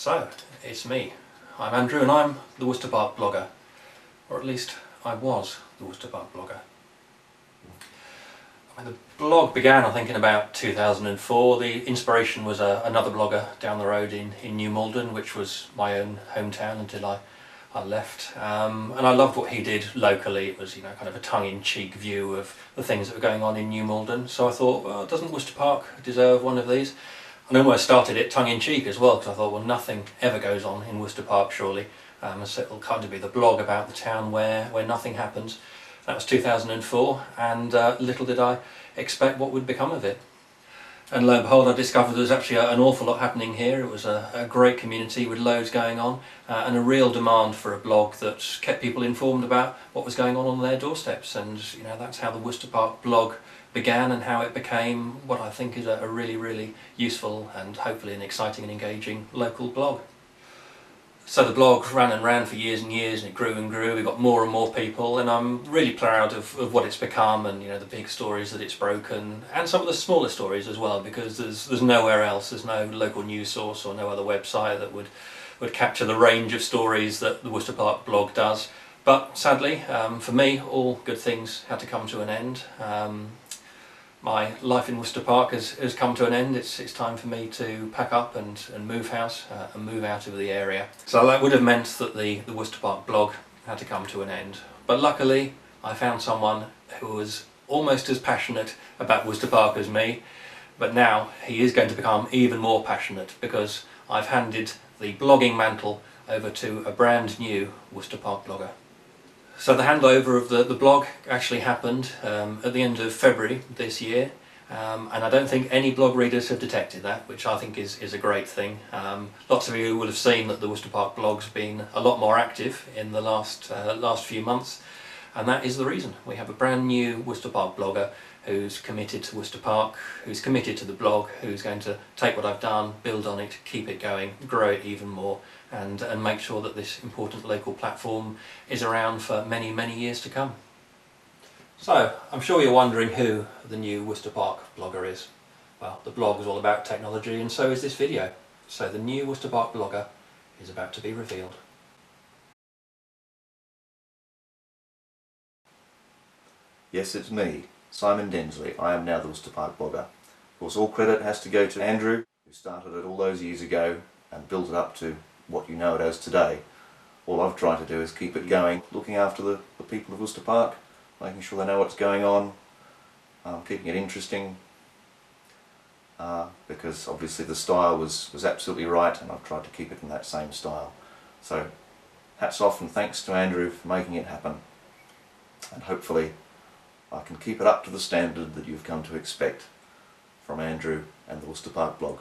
So, it's me. I'm Andrew and I'm the Worcester Park blogger. Or at least I was the Worcester Park blogger. The blog began, I think, in about 2004. The inspiration was another blogger down the road in New Malden, which was my own hometown until I left. And I loved what he did locally. It was, kind of a tongue-in-cheek view of the things that were going on in New Malden. So I thought, well, doesn't Worcester Park deserve one of these? And I almost started it tongue-in-cheek as well, because I thought, well, nothing ever goes on in Worcester Park, surely. So it'll kind of be the blog about the town where nothing happens. That was 2004, and little did I expect what would become of it. And lo and behold, I discovered there was actually an awful lot happening here. It was a great community with loads going on, and a real demand for a blog that kept people informed about what was going on their doorsteps. And that's how the Worcester Park blog began, and how it became what I think is a really, really useful and hopefully an exciting and engaging local blog. So the blog ran and ran for years and years, and it grew and grew. We got more and more people, and I'm really proud of what it's become, and the big stories that it's broken, and some of the smaller stories as well, because there's nowhere else, there's no local news source or no other website that would capture the range of stories that the Worcester Park blog does. But sadly, for me, all good things had to come to an end. My life in Worcester Park has come to an end. It's time for me to pack up and move house and move out of the area. So that would have meant that the Worcester Park blog had to come to an end. But luckily I found someone who was almost as passionate about Worcester Park as me, but now he is going to become even more passionate, because I've handed the blogging mantle over to a brand new Worcester Park blogger. So the handover of the blog actually happened at the end of February this year, and I don't think any blog readers have detected that, which I think is a great thing. Lots of you will have seen that the Worcester Park blog's been a lot more active in the last few months, and that is the reason. We have a brand new Worcester Park blogger who's committed to Worcester Park, who's committed to the blog, who's going to take what I've done, build on it, keep it going, grow it even more, and make sure that this important local platform is around for many, many years to come. So, I'm sure you're wondering who the new Worcester Park blogger is. Well, the blog is all about technology, and so is this video. So the new Worcester Park blogger is about to be revealed. Yes, it's me, Simon Densley. I am now the Worcester Park blogger. Of course, all credit has to go to Andrew, who started it all those years ago and built it up to what you know it as today. All I've tried to do is keep it going, looking after the people of Worcester Park, making sure they know what's going on, keeping it interesting, because obviously the style was absolutely right, and I've tried to keep it in that same style. So hats off and thanks to Andrew for making it happen, and hopefully I can keep it up to the standard that you've come to expect from Andrew and the Worcester Park blog.